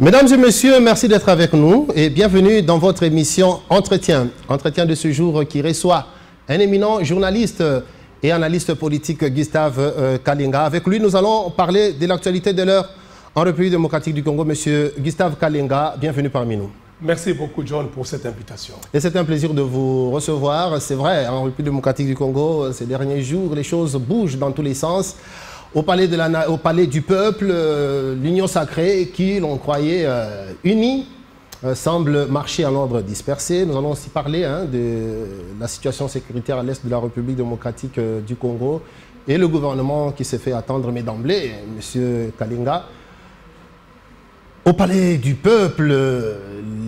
Mesdames et messieurs, merci d'être avec nous et bienvenue dans votre émission Entretien. Entretien de ce jour qui reçoit un éminent journaliste et analyste politique, Gustave Kalinga. Avec lui, nous allons parler de l'actualité de l'heure en République démocratique du Congo. Monsieur Gustave Kalinga, bienvenue parmi nous. Merci beaucoup, John, pour cette invitation. Et c'est un plaisir de vous recevoir. C'est vrai, en République démocratique du Congo, ces derniers jours, les choses bougent dans tous les sens. Au palais du peuple, l'union sacrée qui, l'on croyait unie, semble marcher en ordre dispersé. Nous allons aussi parler de la situation sécuritaire à l'est de la République démocratique du Congo et le gouvernement qui s'est fait attendre, mais d'emblée, M. Kalinga. Au palais du peuple,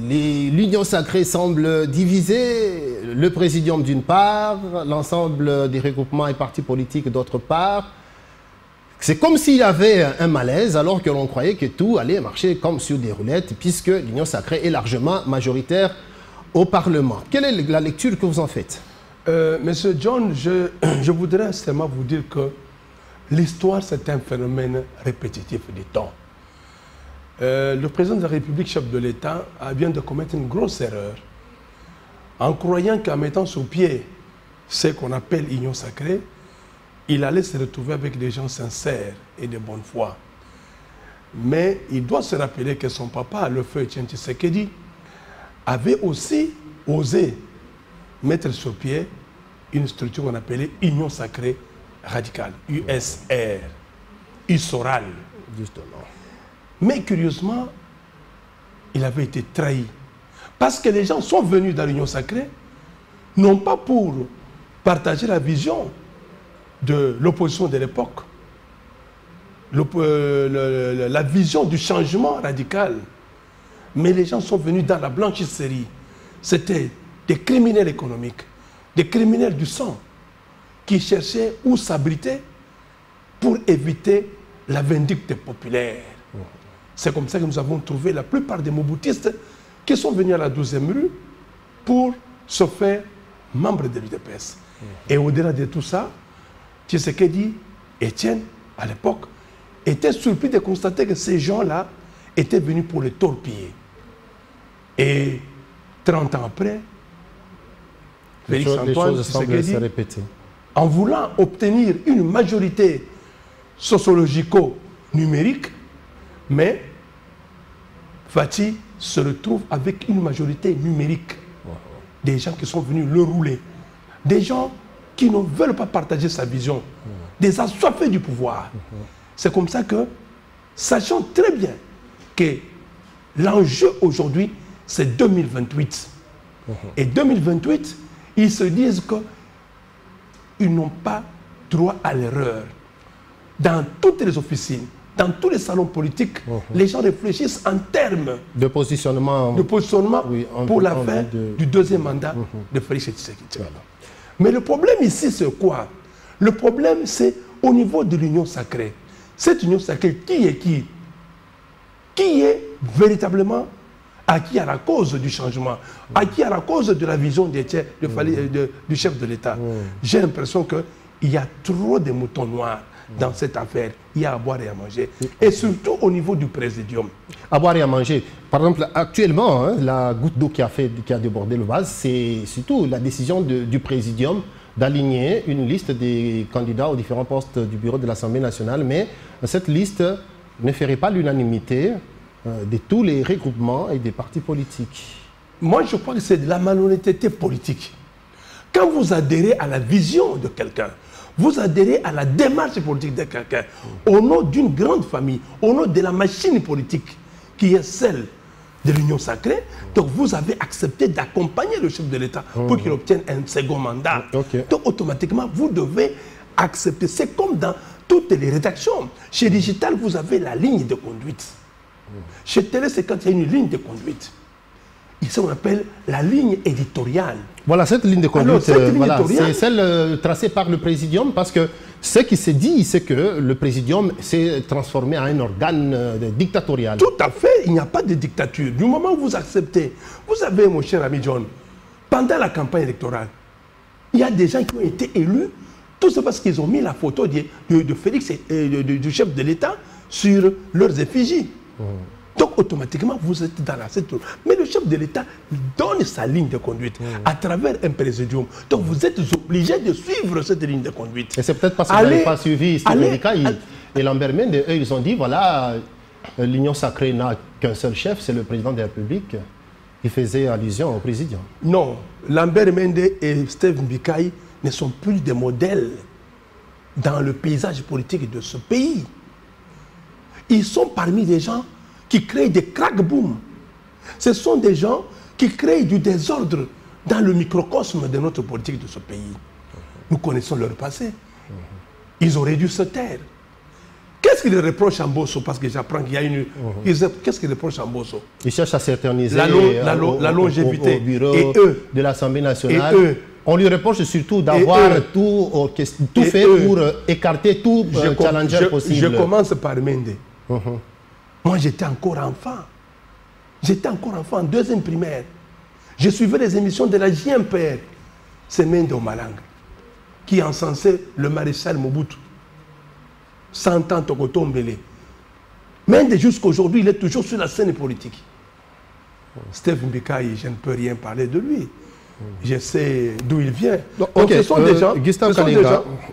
l'union sacrée semble diviser, le présidium d'une part, l'ensemble des regroupements et partis politiques d'autre part. C'est comme s'il y avait un malaise alors que l'on croyait que tout allait marcher comme sur des roulettes puisque l'union sacrée est largement majoritaire au Parlement. Quelle est la lecture que vous en faites? Monsieur John, je voudrais seulement vous dire que l'histoire, c'est un phénomène répétitif du temps. Le président de la République, chef de l'État, vient de commettre une grosse erreur en croyant qu'en mettant sur pied ce qu'on appelle union sacrée, il allait se retrouver avec des gens sincères et de bonne foi. Mais il doit se rappeler que son papa, le feu Etienne Tshisekedi, avait aussi osé mettre sur pied une structure qu'on appelait Union Sacrée Radicale, USR, USORAL. Justement. Mais curieusement, il avait été trahi. Parce que les gens sont venus dans l'Union Sacrée, non pas pour partager la vision de l'opposition de l'époque, la vision du changement radical. Mais les gens sont venus dans la blanchisserie. C'était des criminels économiques, des criminels du sang, qui cherchaient où s'abriter pour éviter la vindicte populaire. C'est comme ça que nous avons trouvé la plupart des moboutistes qui sont venus à la 12e rue pour se faire membres de l'UDPS. Et au-delà de tout ça, Tshisekedi, Etienne, à l'époque, était surpris de constater que ces gens-là étaient venus pour le torpiller. Et 30 ans après, Félix Antoine Tshisekedi, en voulant obtenir une majorité sociologico-numérique, mais Fati se retrouve avec une majorité numérique. Des gens qui sont venus le rouler. Des gens qui ne veulent pas partager sa vision, des assoiffés du pouvoir. C'est comme ça que, sachant très bien que l'enjeu aujourd'hui, c'est 2028. Et 2028, ils se disent qu'ils n'ont pas droit à l'erreur. Dans toutes les officines, dans tous les salons politiques, les gens réfléchissent en termes de positionnement, oui, pour la fin du deuxième mandat de Félix Tshisekedi. Voilà. Mais le problème ici, c'est quoi? Le problème, c'est au niveau de l'union sacrée. Cette union sacrée, qui est qui? Qui est véritablement acquis à la cause du changement, acquis à la cause de la vision du chef de l'État? J'ai l'impression qu'il y a trop de moutons noirs dans cette affaire. Il y a à boire et à manger. Et surtout au niveau du présidium. À boire et à manger. Par exemple, actuellement, la goutte d'eau qui a débordé le vase, c'est surtout la décision du présidium d'aligner une liste des candidats aux différents postes du bureau de l'Assemblée nationale. Mais cette liste ne ferait pas l'unanimité de tous les regroupements et des partis politiques. Moi, je crois que c'est de la malhonnêteté politique. Quand vous adhérez à la vision de quelqu'un, vous adhérez à la démarche politique de quelqu'un, au nom d'une grande famille, au nom de la machine politique qui est celle de l'Union sacrée, donc vous avez accepté d'accompagner le chef de l'État pour qu'il obtienne un second mandat. Donc automatiquement, vous devez accepter. C'est comme dans toutes les rédactions. Chez Digital, vous avez la ligne de conduite. Chez Télé, c'est quand il y a une ligne de conduite. Ici, on appelle la ligne éditoriale. Voilà, cette ligne de conduite, c'est celle tracée par le présidium, parce que ce qui s'est dit, c'est que le présidium s'est transformé en un organe dictatorial. Tout à fait, il n'y a pas de dictature. Du moment où vous acceptez, vous avez, mon cher ami John, pendant la campagne électorale, il y a des gens qui ont été élus, tout ça parce qu'ils ont mis la photo de Félix et du chef de l'État sur leurs effigies. Donc, automatiquement, vous êtes dans la secte. Mais le chef de l'État donne sa ligne de conduite à travers un présidium. Donc, vous êtes obligé de suivre cette ligne de conduite. Et c'est peut-être parce que vous n'avez pas suivi Steve et Lambert Mende. Eux, ils ont dit, voilà, l'Union sacrée n'a qu'un seul chef, c'est le président de la République. Il faisait allusion au président. Non, Lambert Mende et Steve Mbikaï ne sont plus des modèles dans le paysage politique de ce pays. Ils sont parmi les gens qui créent des crack-boom. Ce sont des gens qui créent du désordre dans le microcosme de notre politique de ce pays. Nous connaissons leur passé. Ils auraient dû se taire. Qu'est-ce qu'ils reprochent à Mbosso? Parce que j'apprends qu'il y a une... Qu'est-ce qu'ils reprochent à Mbosso? Ils cherchent à s'éterniser la longévité. Au bureau et eux, de l'Assemblée nationale. Et eux, on lui reproche surtout d'avoir tout fait pour écarter tout challenger possible. Je commence par Mende. Moi, j'étais encore enfant. J'étais encore enfant, en deuxième primaire. Je suivais les émissions de la JMPR. C'est Mende Omalanga qui encensait le maréchal Mobutu. 100 ans Tokoto Mbele. Mende, jusqu'à aujourd'hui, il est toujours sur la scène politique. Steve Mbikaï, je ne peux rien parler de lui. Je sais d'où il vient. Donc, ce sont des gens...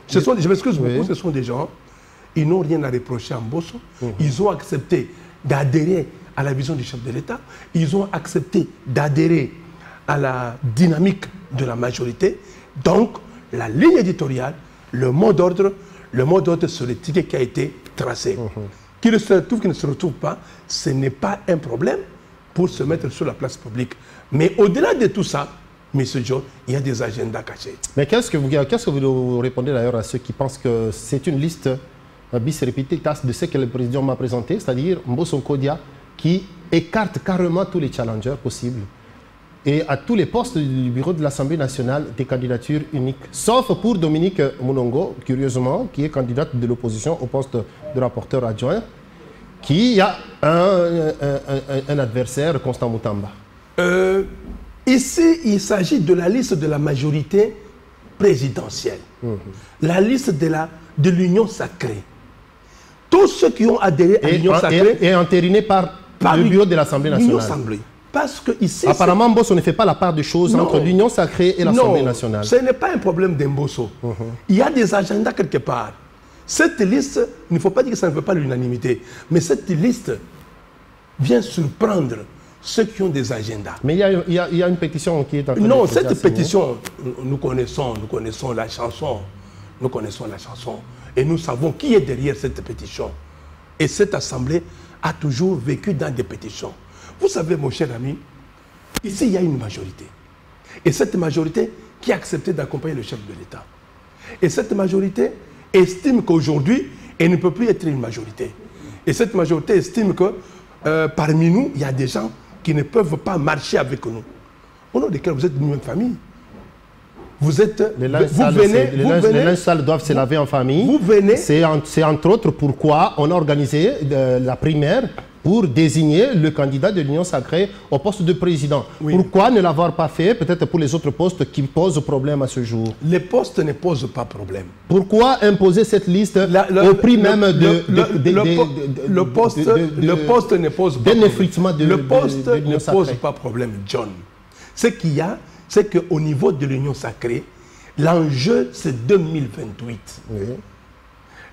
je m'excuse beaucoup, ce sont des gens... Ils n'ont rien à reprocher à Mbosso. Ils ont accepté d'adhérer à la vision du chef de l'État. Ils ont accepté d'adhérer à la dynamique de la majorité. Donc, la ligne éditoriale, le mot d'ordre sur le ticket qui a été tracé. Qu'il se retrouve, qu'il ne se retrouve pas, ce n'est pas un problème pour se mettre sur la place publique. Mais au-delà de tout ça, M. John, il y a des agendas cachés. Mais qu'est-ce que vous répondez d'ailleurs à ceux qui pensent que c'est une liste bis repetita de ce que le président m'a présenté, c'est-à-dire Mbosso Nkodia, qui écarte carrément tous les challengers possibles et à tous les postes du bureau de l'Assemblée nationale des candidatures uniques, sauf pour Dominique Mounongo, curieusement, qui est candidate de l'opposition au poste de rapporteur adjoint, qui a un adversaire, Constant Moutamba. Ici, il s'agit de la liste de la majorité présidentielle, la liste de l'Union sacrée. Tous ceux qui ont adhéré à l'Union sacrée... Et entériné par le bureau de l'Assemblée nationale. Parce que ici... Apparemment, Mbosso ne fait pas la part des choses entre l'Union sacrée et l'Assemblée nationale. Ce n'est pas un problème d'Mbosso. Il y a des agendas quelque part. Cette liste, il ne faut pas dire que ça ne veut pas l'unanimité, mais cette liste vient surprendre ceux qui ont des agendas. Mais il y a une pétition qui est en train Non, cette pétition, nous connaissons la chanson. Nous connaissons la chanson. Et nous savons qui est derrière cette pétition. Et cette assemblée a toujours vécu dans des pétitions. Vous savez, mon cher ami, ici, il y a une majorité. Et cette majorité qui a accepté d'accompagner le chef de l'État. Et cette majorité estime qu'aujourd'hui, elle ne peut plus être une majorité. Et cette majorité estime que parmi nous, il y a des gens qui ne peuvent pas marcher avec nous. Au nom desquels vous êtes d'une même famille. Vous êtes... Les linges sales doivent se laver en famille. Vous venez... C'est entre autres pourquoi on a organisé la primaire pour désigner le candidat de l'Union sacrée au poste de président. Oui. Pourquoi ne l'avoir pas fait, peut-être pour les autres postes qui posent problème à ce jour? Les postes ne posent pas problème. Pourquoi imposer cette liste au prix même le poste ne pose pas problème. Le poste ne pose pas problème, John. Ce qu'il y a, c'est qu'au niveau de l'Union sacrée, l'enjeu, c'est 2028. Oui.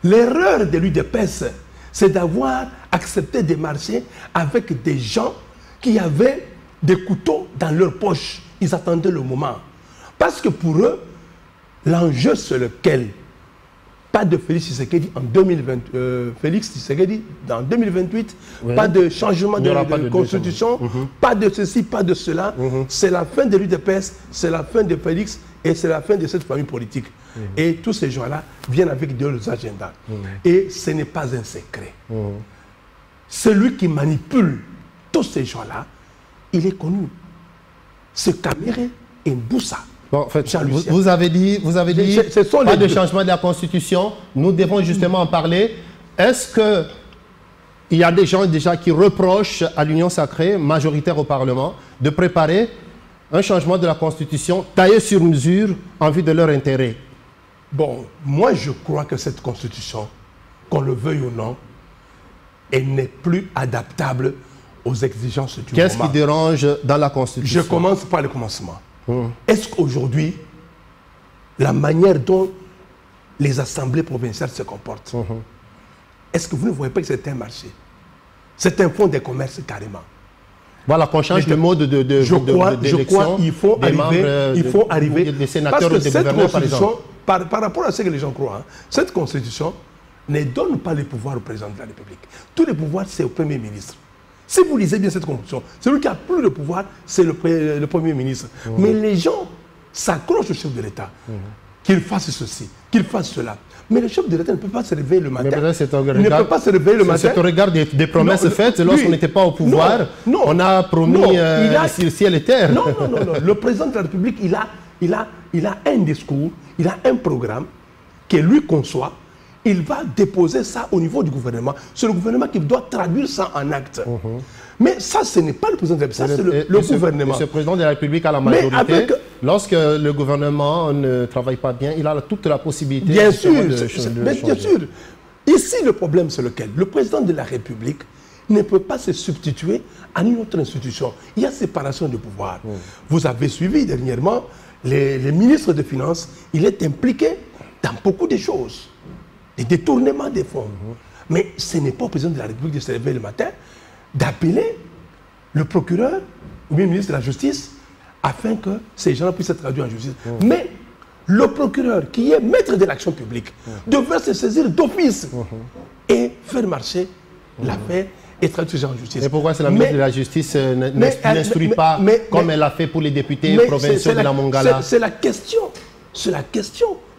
L'erreur de l'UDPS, c'est d'avoir accepté de marcher avec des gens qui avaient des couteaux dans leur poche. Ils attendaient le moment. Parce que pour eux, l'enjeu c'est lequel? Pas de Félix Tshisekedi en 2028, oui. Pas de changement de constitution, pas de ceci, pas de cela. C'est la fin de l'UDPS, c'est la fin de Félix et c'est la fin de cette famille politique. Et tous ces gens-là viennent avec leurs agendas. Et ce n'est pas un secret. Celui qui manipule tous ces gens-là, il est connu. C'est Kamere et Mboussa. Bon, en fait, vous avez dit pas de changement de la Constitution. Nous devons justement en parler. Est-ce qu'il y a des gens déjà qui reprochent à l'Union sacrée, majoritaire au Parlement, de préparer un changement de la Constitution taillé sur mesure en vue de leur intérêt? Bon, moi je crois que cette Constitution, qu'on le veuille ou non, elle n'est plus adaptable aux exigences du moment. Qu'est-ce qui dérange dans la Constitution? Je commence par le commencement. Est-ce qu'aujourd'hui, la manière dont les assemblées provinciales se comportent, est-ce que vous ne voyez pas que c'est un marché? C'est un fonds de commerce carrément. Voilà, qu'on change le mode d'élection. Je crois qu'il faut arriver, des sénateurs parce que ou des gouverneurs, par exemple. Par rapport à ce que les gens croient, cette constitution ne donne pas les pouvoirs au président de la République. Tous les pouvoirs, c'est au Premier ministre. Si vous lisez bien cette constitution, celui qui a plus de pouvoir, c'est le Premier ministre. Mais les gens s'accrochent au chef de l'État. Qu'il fasse ceci, qu'il fasse cela. Mais le chef de l'État ne peut pas se réveiller le matin. Il ne peut pas se réveiller le matin. C'est au regard des promesses faites lorsqu'on n'était pas au pouvoir. On a promis le ciel et terre. Non. Le président de la République, il a un discours, il a un programme que lui conçoit. Il va déposer ça au niveau du gouvernement. C'est le gouvernement qui doit traduire ça en acte. Mais ça, ce n'est pas le président de la République, ça c'est le gouvernement. Ce président de la République a la majorité. Lorsque le gouvernement ne travaille pas bien, il a toute la possibilité bien sûr, bien sûr. Ici, le problème, c'est lequel? Le président de la République ne peut pas se substituer à une autre institution. Il y a séparation de pouvoir. Vous avez suivi dernièrement les ministres des Finances. Il est impliqué dans beaucoup de choses. Des détournements des fonds. Mais ce n'est pas au président de la République de se réveiller le matin, d'appeler le procureur ou le ministre de la Justice afin que ces gens puissent être traduits en justice. Mais le procureur, qui est maître de l'action publique, devrait se saisir d'office et faire marcher l'affaire et traduire ces gens en justice. Et pourquoi c'est la ministre de la Justice n'instruit pas comme elle l'a fait pour les députés provinciaux de la Mongala? C'est la question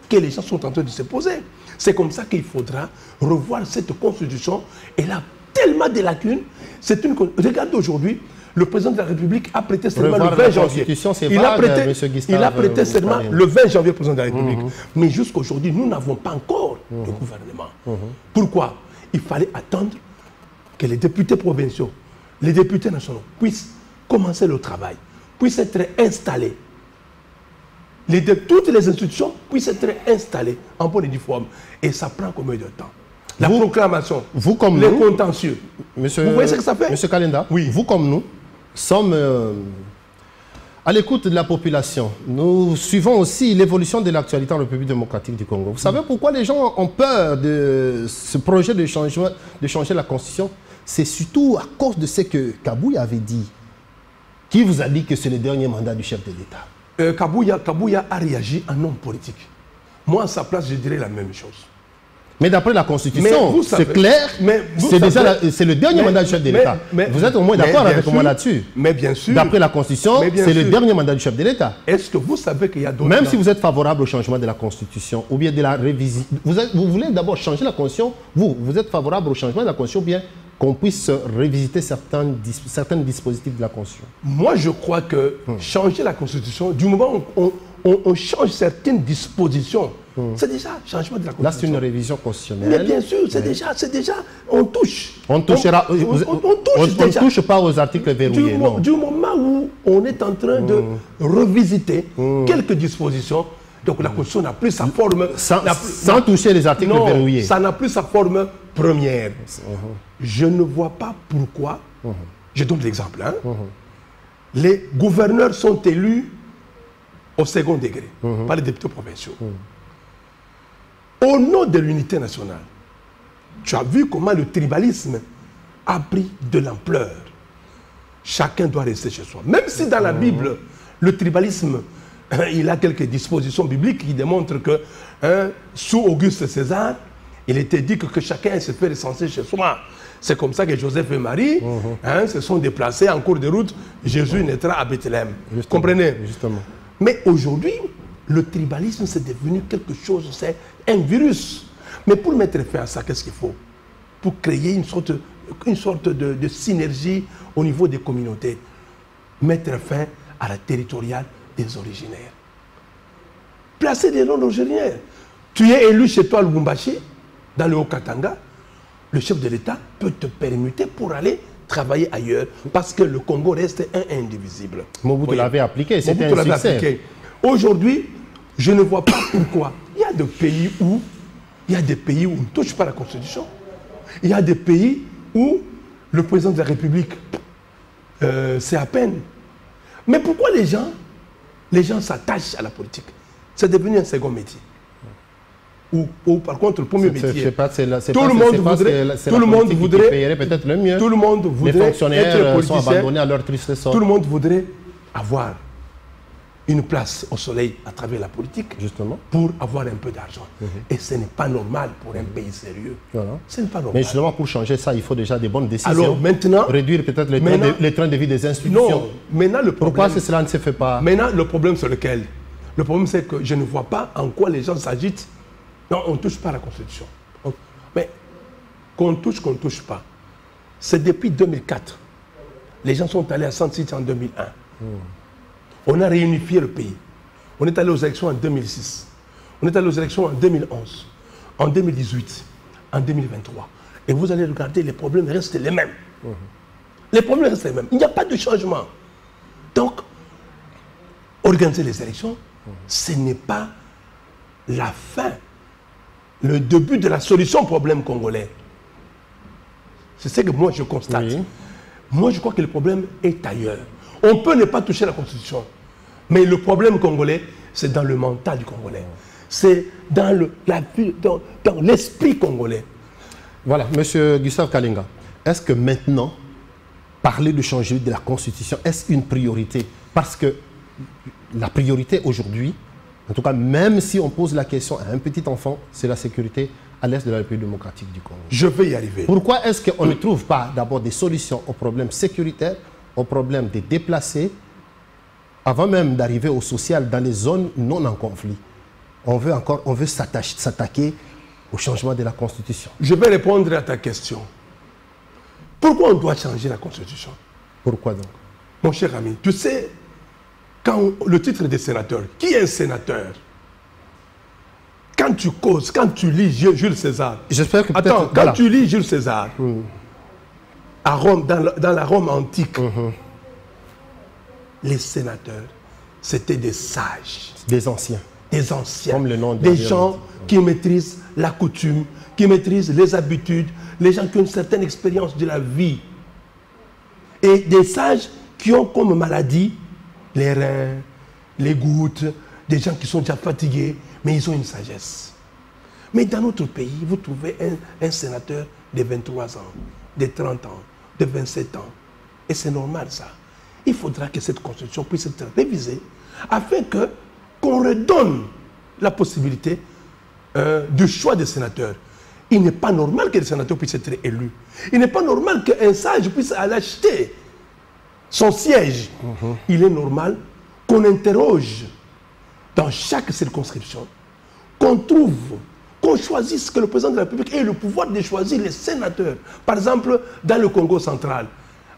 que les gens sont en train de se poser. C'est comme ça qu'il faudra revoir cette constitution. Elle a tellement de lacunes. Regardez aujourd'hui, le président de la République a prêté serment le 20 janvier. Il a prêté serment le 20 janvier, président de la République. Mais jusqu'à aujourd'hui, nous n'avons pas encore de gouvernement. Pourquoi? Il fallait attendre que les députés provinciaux, les députés nationaux puissent commencer le travail, puissent être installés. Toutes les institutions puissent être installées en bonne et due forme. Et ça prend combien de temps? La proclamation, les contentieux. Vous voyez ce que ça fait? Monsieur Kalenda, vous comme nous sommes à l'écoute de la population. Nous suivons aussi l'évolution de l'actualité en République démocratique du Congo. Vous savez pourquoi les gens ont peur de ce projet de changer la Constitution? C'est surtout à cause de ce que Kabouya avait dit. Qui vous a dit que c'est le dernier mandat du chef de l'État? Kabouya a réagi en homme politique. Moi, à sa place, je dirais la même chose. Mais d'après la Constitution, c'est clair, c'est le dernier mandat du chef de l'État. Vous êtes au moins d'accord avec moi là-dessus? Mais bien sûr. D'après la Constitution, c'est le dernier mandat du chef de l'État. Est-ce que vous savez qu'il y a d'autres... Même si vous êtes favorable au changement de la Constitution, ou bien de la révision... Vous voulez d'abord changer la Constitution, vous êtes favorable au changement de la Constitution, ou bien qu'on puisse revisiter certains dispositifs de la Constitution? Moi, je crois que changer la Constitution, du moment où on change certaines dispositions, c'est déjà changement de la Constitution. Là, c'est une révision constitutionnelle. Mais bien sûr, c'est déjà, on touche. On touchera. On ne touche pas aux articles verrouillés. Du moment où on est en train de revisiter quelques dispositions, donc la Constitution n'a plus sa forme... Sans toucher les articles verrouillés. Ça n'a plus sa forme première. Je ne vois pas pourquoi, je donne l'exemple, les gouverneurs sont élus au second degré par les députés provinciaux. Au nom de l'unité nationale, tu as vu comment le tribalisme a pris de l'ampleur. Chacun doit rester chez soi. Même si dans la Bible, le tribalisme, il a quelques dispositions bibliques qui démontrent que sous Auguste César, il était dit que chacun se fait recenser chez soi. C'est comme ça que Joseph et Marie se sont déplacés en cours de route. Jésus naîtra à Bethléem. Comprenez? Justement. Mais aujourd'hui, le tribalisme, c'est devenu quelque chose, c'est un virus. Mais pour mettre fin à ça, qu'est-ce qu'il faut? Pour créer une sorte de synergie au niveau des communautés. Mettre fin à la territoriale des originaires. Placer des noms originaires. Tu es élu chez toi à Lubumbashi, dans le Haut-Katanga, le chef de l'État peut te permuter pour aller travailler ailleurs, parce que le Congo reste indivisible. Mobutu l'avait appliqué, c'était un succès. Aujourd'hui, je ne vois pas pourquoi. Il y a des pays où on ne touche pas la Constitution. Il y a des pays où le président de la République c'est à peine. Mais pourquoi les gens s'attachent à la politique? C'est devenu un second métier. Ou par contre, le premier métier. Tout le monde voudrait peut-être le mieux. Tout le monde voudrait les fonctionnaires être politicien, sont abandonnés à leur triste sort. Tout le monde voudrait avoir une place au soleil à travers la politique, justement, pour avoir un peu d'argent. Et ce n'est pas normal pour un pays sérieux. Voilà. Ce n'est pas normal. Mais justement, pour changer ça, il faut déjà des bonnes décisions. Alors maintenant, réduire peut-être les trains de vie des institutions. Non, maintenant le problème. Pourquoi cela ne se fait pas? Maintenant, le problème c'est lequel? Le problème c'est que je ne vois pas en quoi les gens s'agitent. Non, on ne touche pas à la Constitution. Mais qu'on touche pas. C'est depuis 2004. Les gens sont allés à 106 en 2001. On a réunifié le pays. On est allé aux élections en 2006. On est allé aux élections en 2011, en 2018, en 2023. Et vous allez regarder, les problèmes restent les mêmes. Les problèmes restent les mêmes. Il n'y a pas de changement. Donc, organiser les élections, ce n'est pas la fin, le début de la solution au problème congolais. C'est ce que moi je constate. Oui. Moi je crois que le problème est ailleurs. On peut ne pas toucher la Constitution, mais le problème congolais, c'est dans le mental du Congolais. C'est dans l'esprit congolais. Voilà, M. Gustave Kalinga, est-ce que maintenant, parler de changer de la Constitution, est-ce une priorité? Parce que la priorité aujourd'hui, en tout cas, même si on pose la question à un petit enfant, c'est la sécurité à l'est de la République démocratique du Congo. Je vais y arriver. Pourquoi est-ce qu'on ne trouve pas d'abord des solutions aux problèmes sécuritaires, aux problèmes des déplacés, avant même d'arriver au social dans les zones non en conflit? On veut s'attaquer au changement de la Constitution. Je vais répondre à ta question. Pourquoi on doit changer la Constitution? Pourquoi donc? Mon cher ami, tu sais, quand le titre de sénateur, qui est un sénateur? Quand tu causes, quand tu lis Jules César. J'espère que attends, quand tu lis Jules César, à Rome, dans la Rome antique, les sénateurs, c'était des sages. Des anciens. Des anciens. Comme le nom des gens qui maîtrisent la coutume, qui maîtrisent les habitudes, les gens qui ont une certaine expérience de la vie. Et des sages qui ont comme maladie les reins, les gouttes, des gens qui sont déjà fatigués, mais ils ont une sagesse. Mais dans notre pays, vous trouvez un sénateur de 23 ans, de 30 ans, de 27 ans. Et c'est normal ça. Il faudra que cette constitution puisse être révisée afin qu'on redonne la possibilité du choix des sénateurs. Il n'est pas normal que les sénateurs puissent être élus. Il n'est pas normal qu'un sage puisse aller acheter son siège. Il est normal qu'on interroge dans chaque circonscription, qu'on trouve, qu'on choisisse, que le président de la République ait le pouvoir de choisir les sénateurs. Par exemple, dans le Congo central,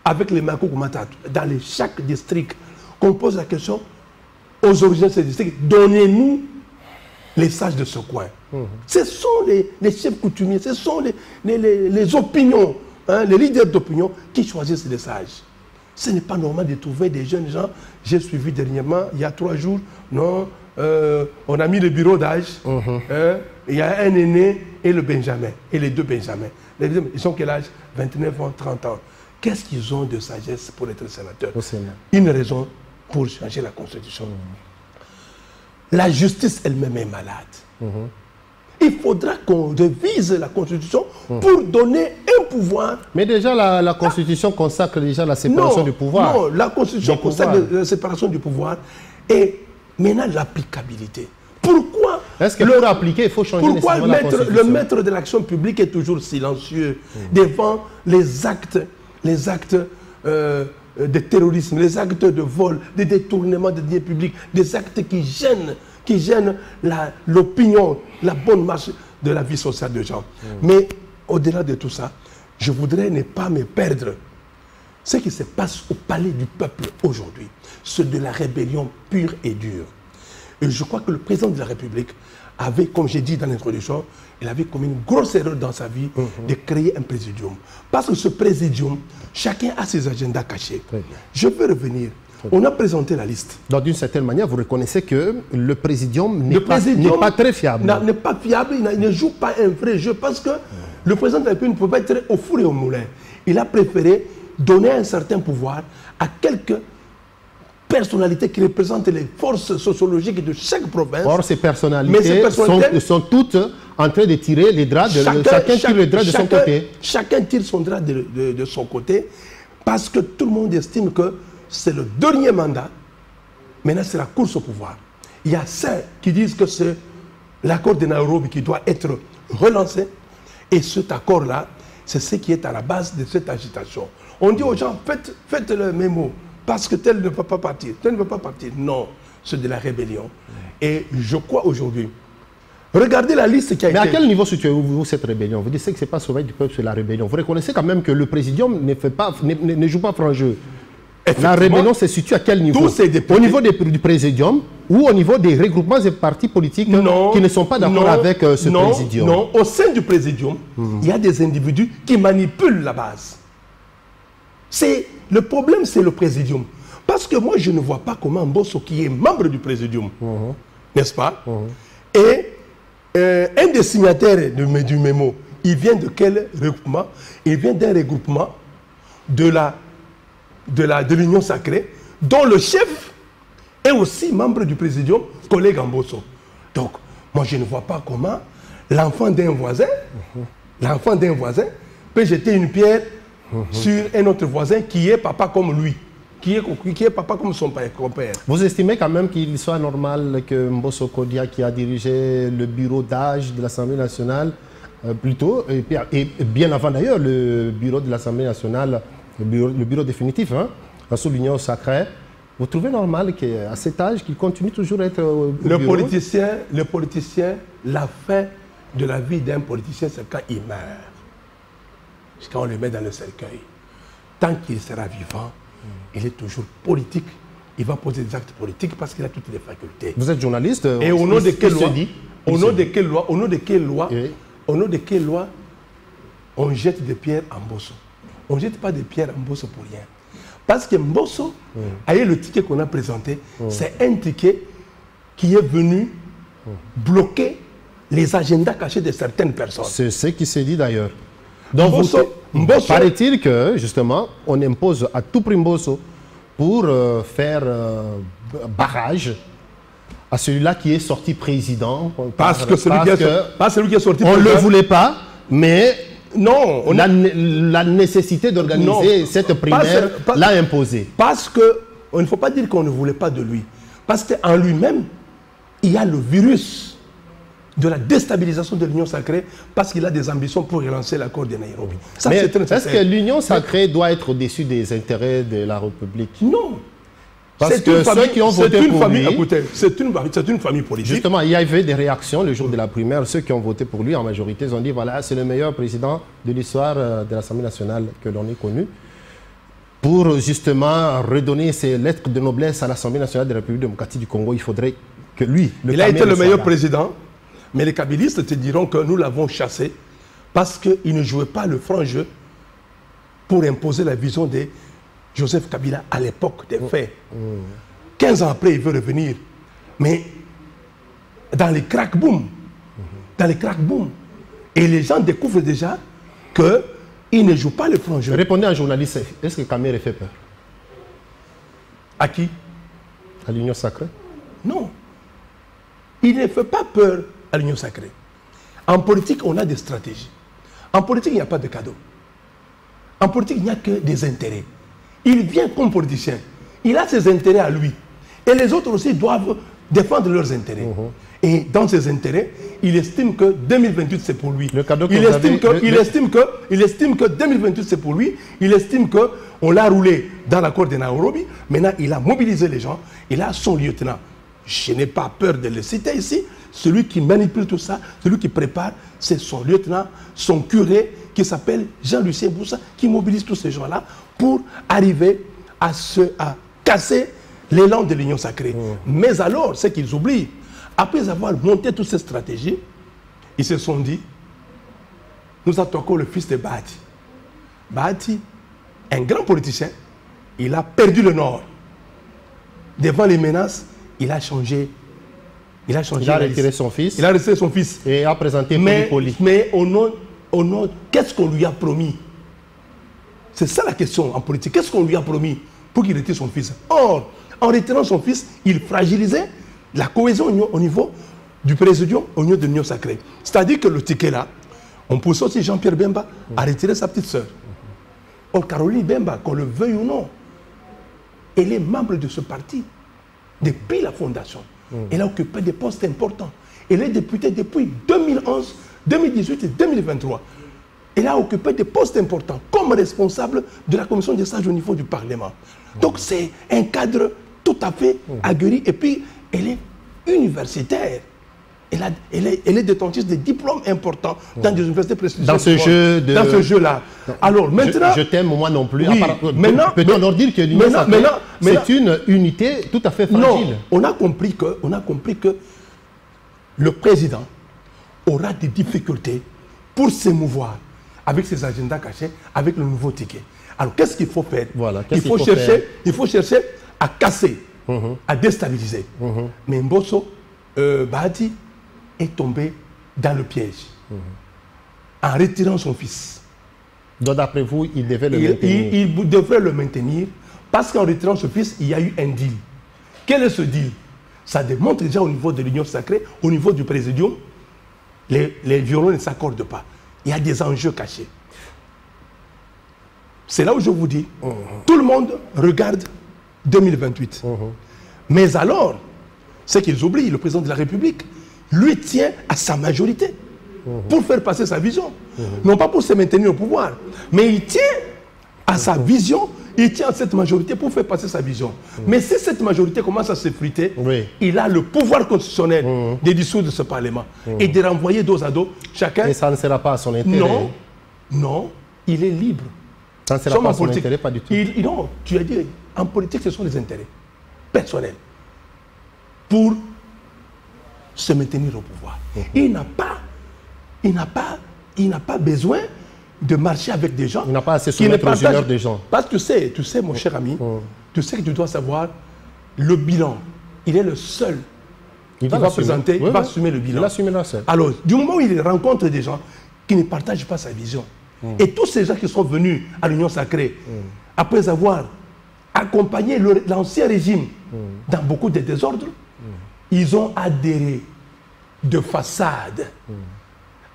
avec les Makoukou Matatu, dans chaque district, qu'on pose la question aux origines de ces districts, donnez-nous les sages de ce coin. Ce sont les chefs coutumiers, ce sont les opinions, hein, les leaders d'opinion qui choisissent les sages. Ce n'est pas normal de trouver des jeunes gens. J'ai suivi dernièrement, il y a 3 jours, non, on a mis le bureau d'âge. Il y a un aîné et le Benjamin, et les 2 Benjamins. Ils ont quel âge? 29 ans, 30 ans. Qu'est-ce qu'ils ont de sagesse pour être sénateurs? Une raison pour changer la Constitution. La justice elle-même est malade. Il faudra qu'on révise la Constitution pour donner un pouvoir. Mais déjà, la Constitution consacre déjà la séparation du pouvoir. Non, la Constitution consacre la séparation du pouvoir et maintenant l'applicabilité. Pourquoi est-ce que pour appliquer, il faut changer pourquoi le maître de l'action publique est toujours silencieux devant les actes de terrorisme, les actes de vol, de détournement de deniers publics, des actes qui gênent l'opinion, la bonne marche de la vie sociale des gens. Mais au-delà de tout ça, je voudrais ne pas me perdre. Ce qui se passe au palais du peuple aujourd'hui, c'est de la rébellion pure et dure. Et je crois que le président de la République avait, comme j'ai dit dans l'introduction, il avait commis une grosse erreur dans sa vie de créer un présidium. Parce que ce présidium, chacun a ses agendas cachés. Je peux revenir. On a présenté la liste. Donc d'une certaine manière, vous reconnaissez que le présidium n'est pas très fiable. N'est pas fiable, il ne joue pas un vrai jeu parce que le président de la République ne peut pas être au four et au moulin. Il a préféré donner un certain pouvoir à quelques personnalités qui représentent les forces sociologiques de chaque province. Or, ces personnalités sont toutes en train de tirer les draps, chacun tire les draps de son côté. Chacun tire son drap de son côté, parce que tout le monde estime que c'est le dernier mandat. Maintenant, c'est la course au pouvoir. Il y a ceux qui disent que c'est l'accord de Nairobi qui doit être relancé. Et cet accord-là, c'est ce qui est à la base de cette agitation. On dit aux gens, faites le mémo, parce que tel ne peut pas partir, tel ne veut pas partir. Non, c'est de la rébellion. Et je crois aujourd'hui, regardez la liste qui a été... Mais à quel niveau situez-vous cette rébellion? Vous dites que ce n'est pas sauvetage du peuple, c'est la rébellion. Vous reconnaissez quand même que le présidium ne joue pas franc jeu. La rébellion se situe à quel niveau? Au niveau du présidium ou au niveau des regroupements et partis politiques qui ne sont pas d'accord avec ce présidium? Non, au sein du présidium, il y a des individus qui manipulent la base. Le problème, c'est le présidium. Parce que moi, je ne vois pas comment Mbosso, qui est membre du présidium, n'est-ce pas? Et un des signataires du mémo, il vient de quel regroupement? Il vient d'un regroupement de l'Union Sacrée, dont le chef est aussi membre du présidium, collègue Mbosso. Donc, moi, je ne vois pas comment l'enfant d'un voisin peut jeter une pierre sur un autre voisin qui est papa comme lui, qui est papa comme son père. Vous estimez quand même qu'il soit normal que Mbosso Kodia, qui a dirigé le bureau d'âge de l'Assemblée nationale, et bien avant d'ailleurs le bureau de l'Assemblée nationale, le bureau définitif, sous l'Union Sacrée, vous trouvez normal qu'à cet âge, qu'il continue toujours à être au bureau? Le politicien, la fin de la vie d'un politicien, c'est quand il meurt. C'est quand on le met dans le cercueil. Tant qu'il sera vivant, il est toujours politique. Il va poser des actes politiques parce qu'il a toutes les facultés. Vous êtes journaliste. Et au nom de quelle loi on jette des pierres à Mbosso? On ne jette pas des pierres à Mbosso pour rien. Parce que Mbosso, avec le ticket qu'on a présenté, c'est un ticket qui est venu bloquer les agendas cachés de certaines personnes. C'est ce qui s'est dit d'ailleurs. Donc, paraît-il que, justement, on impose à tout prix Mbosso pour faire barrage à celui-là qui est sorti président. Parce que celui qui est sorti président. On ne le voulait pas, mais non, la nécessité d'organiser cette primaire l'a imposé. Parce qu'il ne faut pas dire qu'on ne voulait pas de lui. Parce qu'en lui-même, il y a le virus de la déstabilisation de l'Union Sacrée parce qu'il a des ambitions pour relancer l'accord de Nairobi. Mais est-ce que l'Union Sacrée doit être au-dessus des intérêts de la République? Non. Parce que ceux qui ont voté pour lui... Écoutez, c'est une famille politique. Justement, il y avait des réactions le jour de la primaire. Ceux qui ont voté pour lui, en majorité, ils ont dit, voilà, c'est le meilleur président de l'histoire de l'Assemblée nationale que l'on ait connu. Pour justement redonner ses lettres de noblesse à l'Assemblée nationale de la République démocratique du Congo, il faudrait que lui... Il a été le meilleur président. Mais les kabylistes te diront que nous l'avons chassé parce qu'il ne jouait pas le franc jeu pour imposer la vision de Joseph Kabila à l'époque des faits. 15 ans après, il veut revenir. Mais dans les crack-boom, et les gens découvrent déjà qu'il ne joue pas le franc jeu. Répondez à un journaliste, est-ce que Kamere fait peur? À qui? À l'Union Sacrée? Non. Il ne fait pas peur à l'Union Sacrée. En politique, on a des stratégies. En politique, il n'y a pas de cadeau. En politique, il n'y a que des intérêts. Il vient comme politicien. Il a ses intérêts à lui. Et les autres aussi doivent défendre leurs intérêts. Et dans ses intérêts, il estime que 2028, c'est pour lui. Il estime que 2028, c'est pour lui. Il estime qu'on l'a roulé dans l'accord de Nairobi. Maintenant, il a mobilisé les gens. Il a son lieutenant. Je n'ai pas peur de le citer ici. Celui qui manipule tout ça, celui qui prépare, c'est son lieutenant, son curé, qui s'appelle Jean-Lucien Boussa, qui mobilise tous ces gens-là pour arriver à casser l'élan de l'Union Sacrée. Mais alors, ce qu'ils oublient, après avoir monté toutes ces stratégies, ils se sont dit, nous attaquons le fils de Bahati. Bahati, un grand politicien, il a perdu le Nord. Devant les menaces, il a changé. Il a retiré son fils. Il a retiré son fils. Et a présenté Poli. Mais au nom, qu'est-ce qu'on lui a promis? C'est ça la question en politique. Qu'est-ce qu'on lui a promis pour qu'il retire son fils? Or, en retirant son fils, il fragilisait la cohésion au niveau du présidium, au niveau de l'Union sacrée. C'est-à-dire que le ticket là, on pousse aussi Jean-Pierre Bemba à retirer sa petite sœur. Or, Caroline Bemba, qu'on le veuille ou non, elle est membre de ce parti depuis la fondation. Elle a occupé des postes importants. Elle est députée depuis 2011, 2018 et 2023. Elle a occupé des postes importants comme responsable de la commission des sages au niveau du Parlement. Donc c'est un cadre tout à fait aguerri. Et puis, elle est universitaire. Elle est détentrice de diplômes importants dans des universités prestigieuses. Dans ce jeu-là. Alors maintenant... Je t'aime, moi non plus. Oui, peut-on leur dire que l'Union sacrée, c'est une unité tout à fait fragile? Non, on a compris que le président aura des difficultés pour s'émouvoir avec ses agendas cachés, avec le nouveau ticket. Alors qu'est-ce qu'il faut faire? Voilà, il faut chercher à casser, à déstabiliser. Mais Mbosso Bahati est tombé dans le piège en retirant son fils. Donc d'après vous, il devait le maintenir? Il devrait le maintenir parce qu'en retirant ce fils, il y a eu un deal. Quel est ce deal? Ça démontre déjà au niveau de l'Union sacrée, au niveau du présidium, les violons ne s'accordent pas. Il y a des enjeux cachés. C'est là où je vous dis, tout le monde regarde 2028. Mais alors, ce qu'ils oublient, le président de la République, lui tient à sa majorité pour faire passer sa vision. Non pas pour se maintenir au pouvoir, mais il tient à sa vision, il tient à cette majorité pour faire passer sa vision. Mais si cette majorité commence à s'effriter, il a le pouvoir constitutionnel de dissoudre ce Parlement et de renvoyer dos à dos chacun. Et ça ne sera pas à son intérêt. Non, non, il est libre. Ça ne sera pas à son intérêt, pas du tout. Non, tu as dit, en politique, ce sont les intérêts personnels pour se maintenir au pouvoir. Il n'a pas besoin de marcher avec des gens. Il n'a pas à se soumettre aux humeurs des gens. Parce que tu sais, mon cher ami, tu sais que tu dois savoir le bilan. Il est le seul qui va présenter, il va assumer le bilan. Il assumera seul. Alors, du moment où il rencontre des gens qui ne partagent pas sa vision, et tous ces gens qui sont venus à l'Union sacrée, après avoir accompagné l'ancien régime dans beaucoup de désordres, ils ont adhéré de façade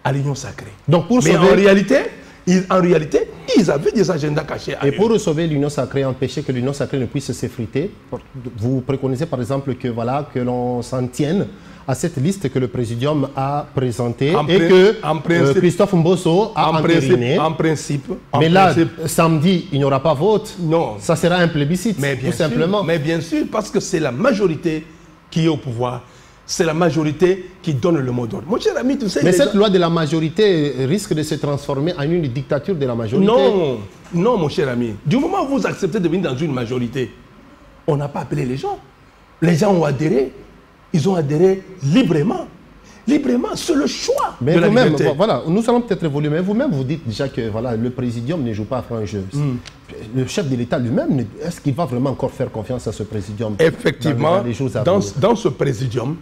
à l'Union sacrée. Donc pour Mais en réalité, ils avaient des agendas cachés. Et pour sauver l'Union sacrée, empêcher que l'Union sacrée ne puisse s'effriter, vous préconisez par exemple que, voilà, que l'on s'en tienne à cette liste que le Présidium a présentée et que Christophe Mbosso a entériné. En principe. Mais là, samedi, il n'y aura pas vote. Non. Ça sera un plébiscite, tout simplement. Mais bien sûr, parce que c'est la majorité qui est au pouvoir. C'est la majorité qui donne le mot d'ordre. Mon cher ami, tu sais... Mais cette loi de la majorité risque de se transformer en une dictature de la majorité. Non, non, mon cher ami. Du moment où vous acceptez de venir dans une majorité, on n'a pas appelé les gens. Les gens ont adhéré. Ils ont adhéré librement. Librement, c'est le choix de la liberté. Voilà, nous allons peut-être évoluer, mais vous-même, vous dites déjà que voilà, le présidium ne joue pas à franc jeu. Le chef de l'État lui-même, est-ce qu'il va vraiment encore faire confiance à ce présidium? Effectivement, dans ce présidium,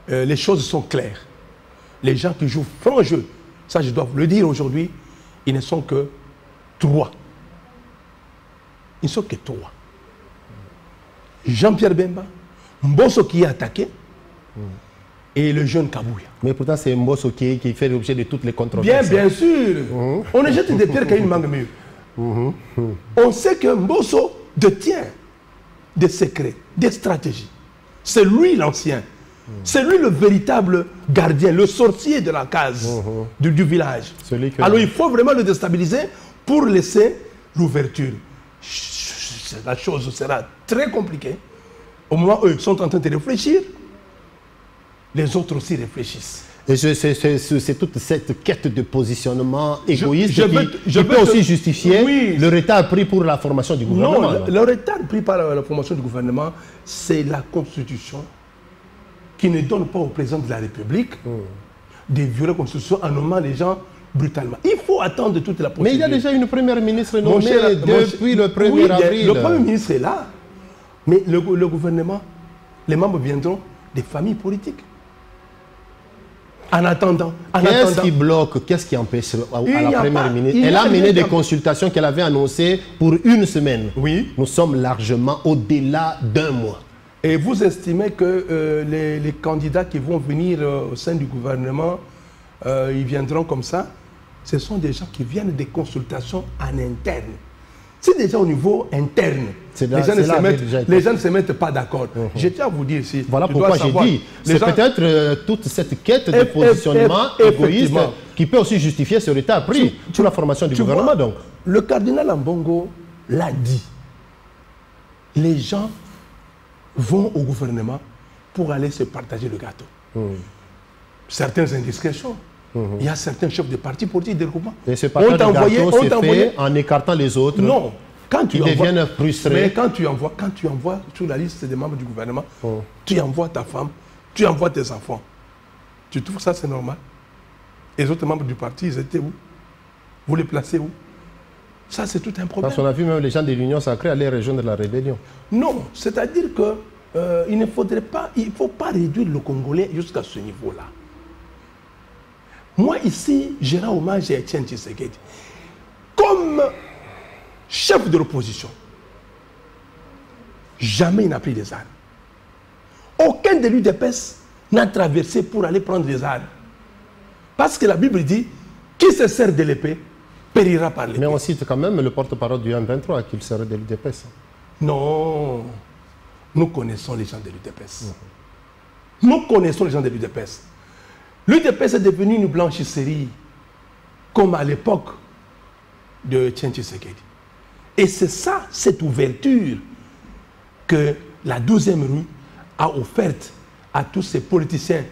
les choses sont claires. Les gens qui jouent franc jeu, ça je dois vous le dire aujourd'hui, ils ne sont que 3. Ils ne sont que 3. Jean-Pierre Bemba, Mbosso qui est attaqué, et le jeune Kabouya. Mais pourtant, c'est Mbosso qui fait l'objet de toutes les controverses. Bien sûr. On ne jette des pierres qu'à une mangue mûre. On sait que Mbosso détient des secrets, des stratégies. C'est lui l'ancien. C'est lui le véritable gardien, le sorcier de la case du village. Alors il faut vraiment le déstabiliser pour laisser l'ouverture. La chose sera très compliquée. Au moment où ils sont en train de réfléchir, les autres aussi réfléchissent. Et c'est toute cette quête de positionnement égoïste qui peut aussi justifier le retard pris pour la formation du gouvernement. Non, le retard pris par la formation du gouvernement, c'est la Constitution qui ne donne pas au président de la République de violer la Constitution en nommant les gens brutalement. Il faut attendre toute la procédure. Mais il y a déjà une première ministre nommée depuis le 1er avril. Le Premier ministre est là. Mais le gouvernement, les membres viendront des familles politiques. En attendant. Qu'est-ce qui bloque, qu'est-ce qui empêche à la Première ministre? Elle a mené des consultations qu'elle avait annoncées pour une semaine. Oui. Nous sommes largement au-delà d'un mois. Et vous estimez que les candidats qui vont venir au sein du gouvernement, ils viendront comme ça? Ce sont des gens qui viennent des consultations en interne. C'est déjà au niveau interne. Les gens ne se mettent pas d'accord. Je tiens à vous dire ici. Voilà pourquoi j'ai dit. C'est peut-être toute cette quête de positionnement égoïste qui peut aussi justifier ce retard pris sur la formation du gouvernement. Donc. Le cardinal Ambongo l'a dit. Les gens vont au gouvernement pour aller se partager le gâteau. Certaines indiscrétions. Il y a certains chefs de partis politiques de regroupement. Et ce partage de gâteau s'est fait en écartant les autres. Non. Quand tu deviennent frustrés. Mais quand tu envoies sur la liste des membres du gouvernement, tu envoies ta femme, tu envoies tes enfants. Tu trouves ça c'est normal? Les autres membres du parti, ils étaient où? Vous les placez où? Ça c'est tout un problème. Parce qu'on a vu même les gens de l'Union sacrée aller rejoindre la rébellion. Non, c'est-à-dire que il ne faudrait pas, il ne faut pas réduire le Congolais jusqu'à ce niveau-là. Moi, ici, je rends hommage à Etienne Tshisekedi. Comme chef de l'opposition, jamais il n'a pris des armes. Aucun de l'UDPS n'a traversé pour aller prendre des armes. Parce que la Bible dit, qui se sert de l'épée, périra par l'épée. Mais on cite quand même le porte-parole du M23 qu'il serait de l'UDPS. Non, nous connaissons les gens de l'UDPS. Nous connaissons les gens de l'UDPS. L'UDPS est devenue une blanchisserie, comme à l'époque de Etienne Tshisekedi. Et c'est ça, cette ouverture que la 12e rue a offerte à tous ces politiciens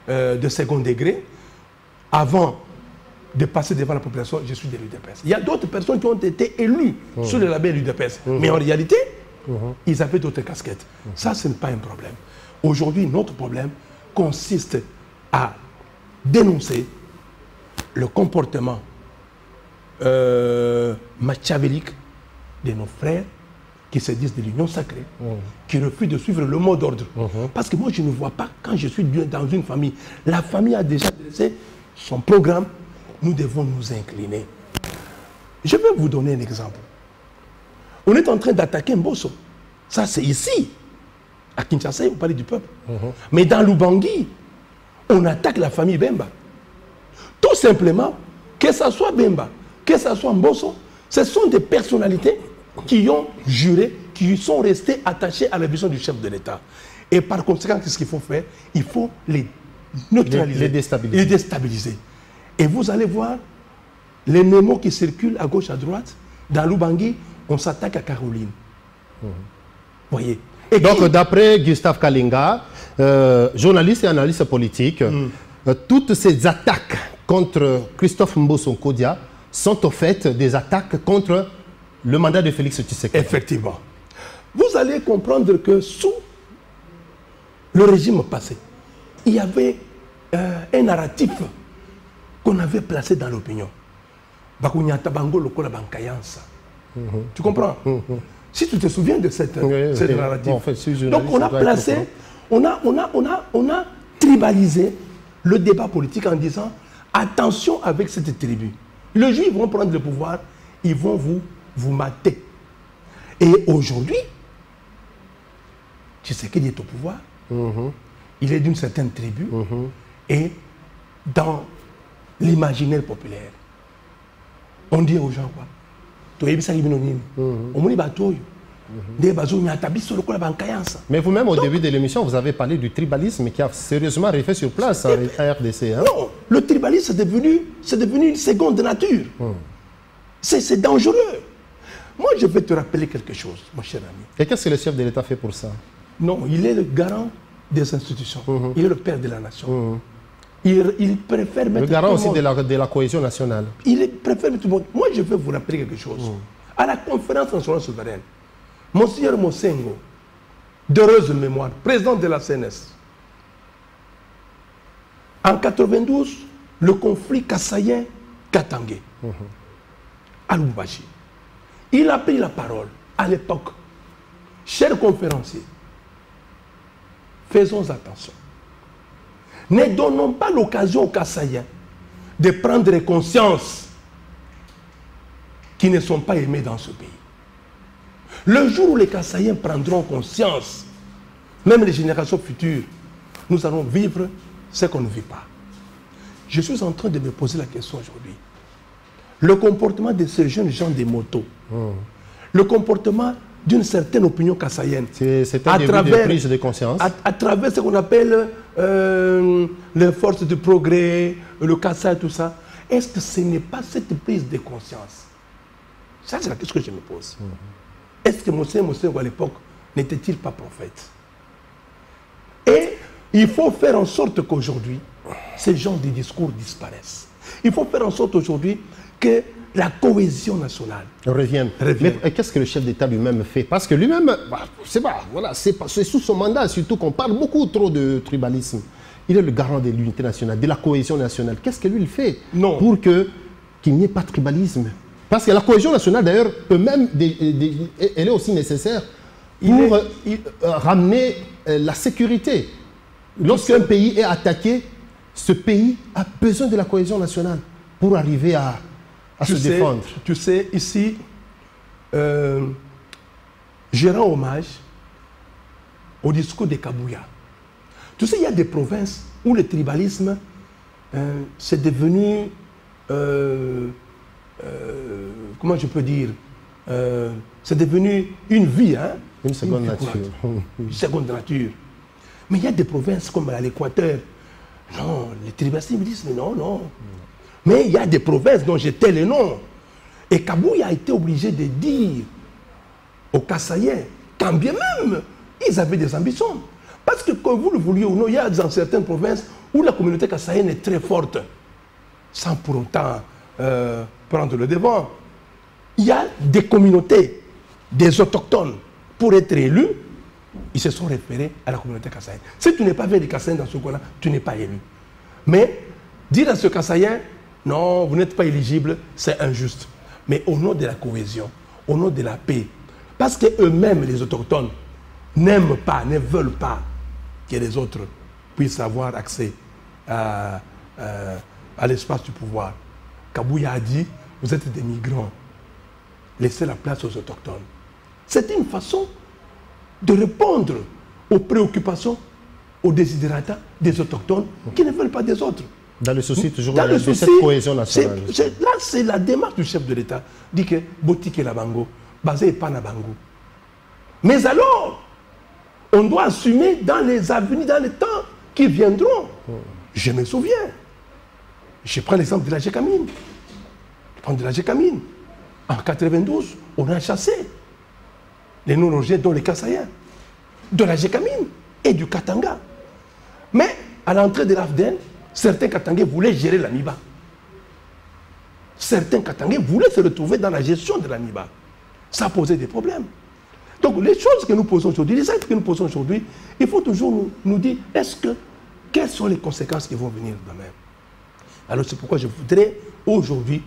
de second degré. Avant de passer devant la population, je suis de l'UDPS. Il y a d'autres personnes qui ont été élues sous le label l'UDPS. Mais en réalité, ils avaient d'autres casquettes. Ça, ce n'est pas un problème. Aujourd'hui, notre problème consiste à dénoncer le comportement machiavélique de nos frères qui se disent de l'Union sacrée, qui refusent de suivre le mot d'ordre. Parce que moi, je ne vois pas, quand je suis dans une famille, la famille a déjà dressé son programme, nous devons nous incliner. Je vais vous donner un exemple. On est en train d'attaquer Mbosso. Ça, c'est ici. À Kinshasa, on parle du peuple. Mais dans l'Ubangi, on attaque la famille Bemba. Tout simplement, que ce soit Bemba, que ce soit Mbosso, ce sont des personnalités qui ont juré, qui sont restés attachés à la vision du chef de l'État. Et par conséquent, qu'est-ce qu'il faut faire? Il faut les neutraliser, les déstabiliser. Et vous allez voir les mémos qui circulent à gauche, à droite. Dans l'Ubangi, on s'attaque à Caroline. Voyez. Et donc, d'après Gustave Kalinga, journaliste et analyste politique, toutes ces attaques contre Christophe Mbosso Nkodia sont au fait des attaques contre le mandat de Félix Tshisekedi. Effectivement. Vous allez comprendre que sous le régime passé, il y avait un narratif qu'on avait placé dans l'opinion. Tu comprends? Si tu te souviens de cette narrative. Bon, en fait, donc on a placé, on a tribalisé le débat politique en disant attention avec cette tribu. Le jour où ils vont prendre le pouvoir, ils vont vous mater. Et aujourd'hui, tu sais qu'il est au pouvoir. Il est d'une certaine tribu. Et dans l'imaginaire populaire, on dit aux gens quoi? Mais vous-même, au début de l'émission, vous avez parlé du tribalisme qui a sérieusement refait sur place en RDC. Hein? Non, le tribalisme c'est devenu une seconde nature. C'est dangereux. Moi, je vais te rappeler quelque chose, mon cher ami. Et qu'est-ce que le chef de l'État fait pour ça? Non, il est le garant des institutions. Il est le père de la nation. Il préfère mettre le garant aussi de la cohésion nationale. Il préfère mettre tout le monde. Moi, je vais vous rappeler quelque chose. À la conférence nationale souveraine, Monseigneur Mosengo, d'heureuse mémoire, président de la CNS, en 92, le conflit Kassaye-Katangé, à Lubumbashi, il a pris la parole à l'époque. Chers conférenciers, faisons attention. Ne donnons pas l'occasion aux Kassaïens de prendre conscience qu'ils ne sont pas aimés dans ce pays. Le jour où les Kassaïens prendront conscience, même les générations futures, nous allons vivre ce qu'on ne vit pas. Je suis en train de me poser la question aujourd'hui. Le comportement de ces jeunes gens des motos, le comportement d'une certaine opinion kassaïenne, c'est un début de prise de conscience. À travers ce qu'on appelle les forces de progrès, le Kassai, tout ça, est-ce que ce n'est pas cette prise de conscience? Ça, c'est la question que je me pose. Est-ce que Monseigneur à l'époque n'était-il pas prophète? Et il faut faire en sorte qu'aujourd'hui, ces genres de discours disparaissent. Il faut faire en sorte aujourd'hui que la cohésion nationale revienne. Mais qu'est-ce que le chef d'État lui-même fait? Parce que lui-même, c'est sous son mandat surtout qu'on parle beaucoup trop de tribalisme. Il est le garant de l'unité nationale, de la cohésion nationale. Qu'est-ce que lui il fait pour qu'il n'y ait pas de tribalisme? Parce que la cohésion nationale, d'ailleurs, elle est aussi nécessaire pour ramener la sécurité. Lorsqu'un pays est attaqué, ce pays a besoin de la cohésion nationale pour arriver à se défendre. Tu sais, ici, je rends hommage au discours de Kabouya. Tu sais, il y a des provinces où le tribalisme, c'est devenu, comment je peux dire, c'est devenu une vie, hein? Une seconde nature. Une seconde nature. Mais il y a des provinces comme à l'Équateur, non, les tribalistes me disent, mais non, non. Mais il y a des provinces dont j'étais le nom. Et Kabouya a été obligé de dire aux Kassaïens, quand bien même ils avaient des ambitions. Parce que comme vous le vouliez ou non, il y a dans certaines provinces où la communauté kassaïenne est très forte, sans pour autant prendre le devant. Il y a des communautés, des autochtones, pour être élus, ils se sont référés à la communauté kassaïenne. Si tu n'es pas venu des Kassaïens dans ce coin-là, tu n'es pas élu. Mais dire à ce Kassaïen, non, vous n'êtes pas éligible, c'est injuste. Mais au nom de la cohésion, au nom de la paix, parce qu'eux-mêmes, les autochtones, n'aiment pas, ne veulent pas que les autres puissent avoir accès à l'espace du pouvoir. Kabouya a dit, vous êtes des migrants, laissez la place aux autochtones. C'est une façon de répondre aux préoccupations, aux désirata des autochtones qui ne veulent pas des autres. Dans le souci toujours de cette cohésion nationale. Là, c'est la démarche du chef de l'État. Dit que Botike la Bango, basé pas na Bango. Mais alors, on doit assumer dans les avenirs, dans les temps qui viendront. Je me souviens. Je prends l'exemple de la Gécamine. Je prends de la Gécamine. En 92, on a chassé les non-originaires, dont les Kassaïens, de la Gécamine et du Katanga. Mais à l'entrée de l'Afden, certains Katangais voulaient gérer l'Amiba. Certains Katangais voulaient se retrouver dans la gestion de l'Amiba. Ça posait des problèmes. Donc les choses que nous posons aujourd'hui, les actes que nous posons aujourd'hui, il faut toujours nous dire, quelles sont les conséquences qui vont venir demain? Alors c'est pourquoi je voudrais aujourd'hui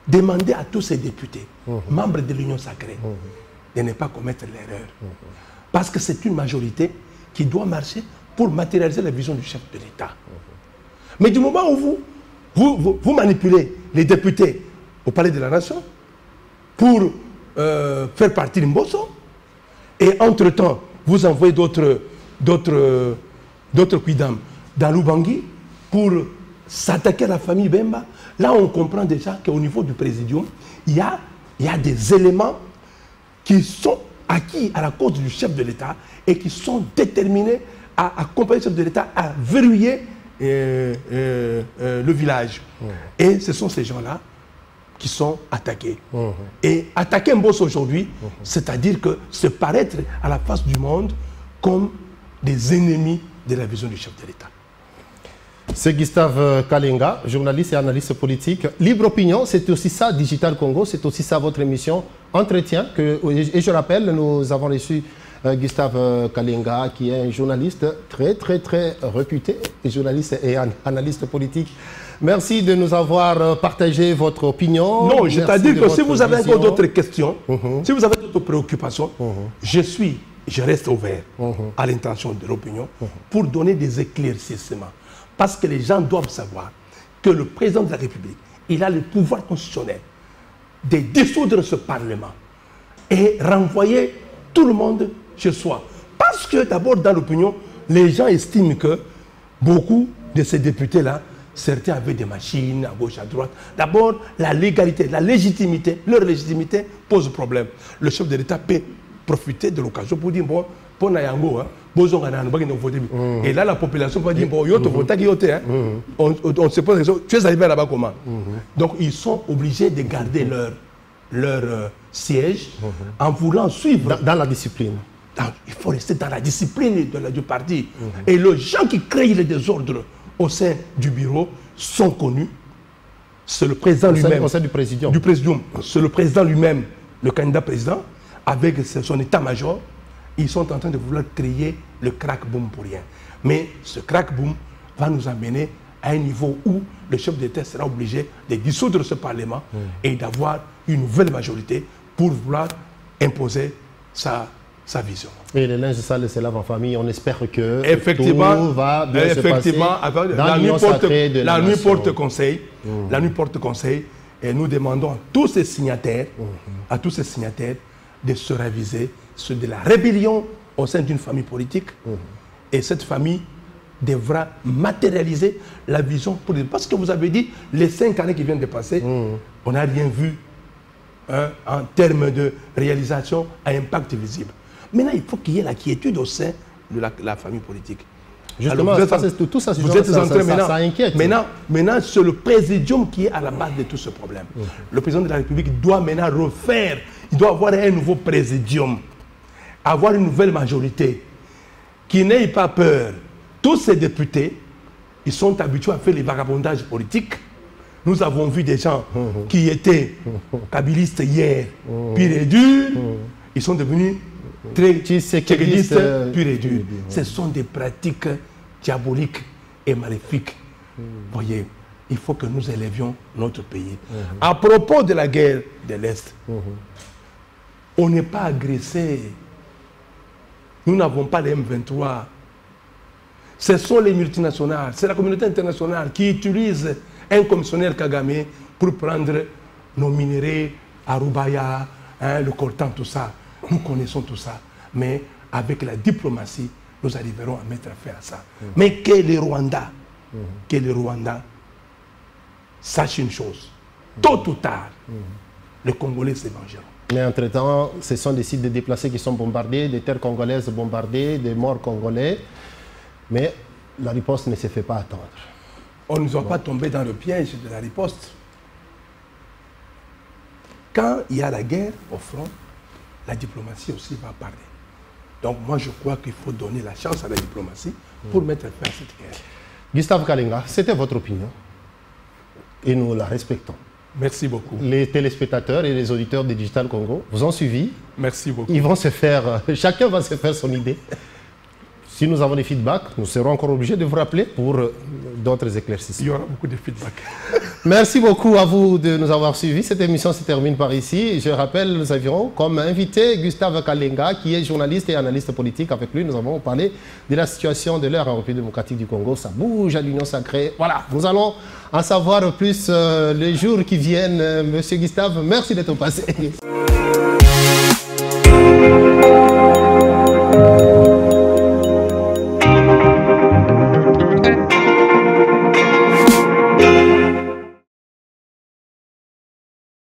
demander à tous ces députés, membres de l'Union sacrée, de ne pas commettre l'erreur. Parce que c'est une majorité qui doit marcher pour matérialiser la vision du chef de l'État. Mais du moment où vous manipulez les députés au Palais de la Nation pour faire partie d'Imbosso, et entre-temps, vous envoyez d'autres Quidam dans l'Ubangui pour s'attaquer à la famille Bemba, là on comprend déjà qu'au niveau du présidium, il y a des éléments qui sont acquis à la cause du chef de l'État et qui sont déterminés à accompagner le chef de l'État à verrouiller le village. Et ce sont ces gens-là qui sont attaqués. Et attaquer Mbosso aujourd'hui, c'est-à-dire que se paraître à la face du monde comme des ennemis de la vision du chef de l'État. C'est Gustave Kalenga, journaliste et analyste politique. Libre Opinion, c'est aussi ça, Digital Congo, c'est aussi ça votre émission Entretien. Et je rappelle, nous avons reçu Gustave Kalenga, qui est un journaliste très réputé, journaliste et analyste politique. Merci de nous avoir partagé votre opinion. Non, je t'ai dit que si vous avez encore d'autres questions, si vous avez d'autres préoccupations, je suis je reste ouvert à l'intention de l'opinion pour donner des éclaircissements. Parce que les gens doivent savoir que le président de la République, il a le pouvoir constitutionnel de dissoudre ce Parlement et renvoyer tout le monde chez soi. Parce que d'abord dans l'opinion, les gens estiment que beaucoup de ces députés-là, certains avaient des machines à gauche, à droite. D'abord, la légalité, la légitimité, leur légitimité pose problème. Le chef de l'État peut profiter de l'occasion pour dire, bon, pour Nayango, et là, la population va dire, bon, on se pose la question, tu es arrivé là-bas comment? Donc, ils sont obligés de garder leur siège en voulant suivre. Dans la discipline. Il faut rester dans la discipline du parti. Et les gens qui créent les désordres au sein du bureau sont connus. C'est le président lui-même. Au sein du présidium. Du présidium. C'est le président lui-même, le candidat président, avec son état-major. Ils sont en train de vouloir créer le crack-boom pour rien. Mais ce crack-boom va nous amener à un niveau où le chef d'État sera obligé de dissoudre ce Parlement et d'avoir une nouvelle majorité pour vouloir imposer sa vision. Et les linges sales se lavent en famille, on espère que tout va bien se passer la nuit porte conseil. La nuit porte conseil et nous demandons à tous ces signataires, de se raviser sur de la rébellion au sein d'une famille politique. Et cette famille devra matérialiser la vision politique. Parce que vous avez dit, les 5 années qui viennent de passer, on n'a rien vu en termes de réalisation à impact visible. Maintenant, il faut qu'il y ait la quiétude au sein de la famille politique. Justement, tout ça, ça inquiète. Maintenant c'est le présidium qui est à la base de tout ce problème. Le président de la République doit maintenant refaire, il doit avoir un nouveau présidium, avoir une nouvelle majorité, qui n'ait pas peur. Tous ces députés, ils sont habitués à faire les vagabondages politiques. Nous avons vu des gens qui étaient kabylistes hier, pur et dur, ils sont devenus très tchéquistes, pur et dur. Ce sont des pratiques diaboliques et maléfiques. Voyez, il faut que nous élevions notre pays. À propos de la guerre de l'Est, on n'est pas agressé. Nous n'avons pas les M23. Ce sont les multinationales, c'est la communauté internationale qui utilise un commissionnaire Kagame pour prendre nos minéraux à Rubaya, le coltan, tout ça. Nous connaissons tout ça. Mais avec la diplomatie, nous arriverons à mettre fin à ça. Mais que les Rwandais sachent une chose. Tôt ou tard, les Congolais se vengeront. Mais entre-temps, ce sont des sites de déplacés qui sont bombardés, des terres congolaises bombardées, des morts congolais. Mais la riposte ne se fait pas attendre. On ne doit pas tomber dans le piège de la riposte. Quand il y a la guerre au front, la diplomatie aussi va parler. Donc moi je crois qu'il faut donner la chance à la diplomatie pour mettre fin à cette guerre. Gustave Kalenga, c'était votre opinion et nous la respectons. Merci beaucoup. Les téléspectateurs et les auditeurs de Digital Congo vous ont suivi. Merci beaucoup. Ils vont se faire, chacun va se faire son idée. Si nous avons des feedbacks, nous serons encore obligés de vous rappeler pour d'autres éclaircissements. Il y aura beaucoup de feedbacks. Merci beaucoup à vous de nous avoir suivis. Cette émission se termine par ici. Je rappelle, nous avions comme invité Gustave Kalenga, qui est journaliste et analyste politique. Avec lui, nous avons parlé de la situation de l'heure en République démocratique du Congo. Ça bouge à l'Union sacrée. Voilà, nous allons en savoir plus les jours qui viennent. Monsieur Gustave, merci d'être passé.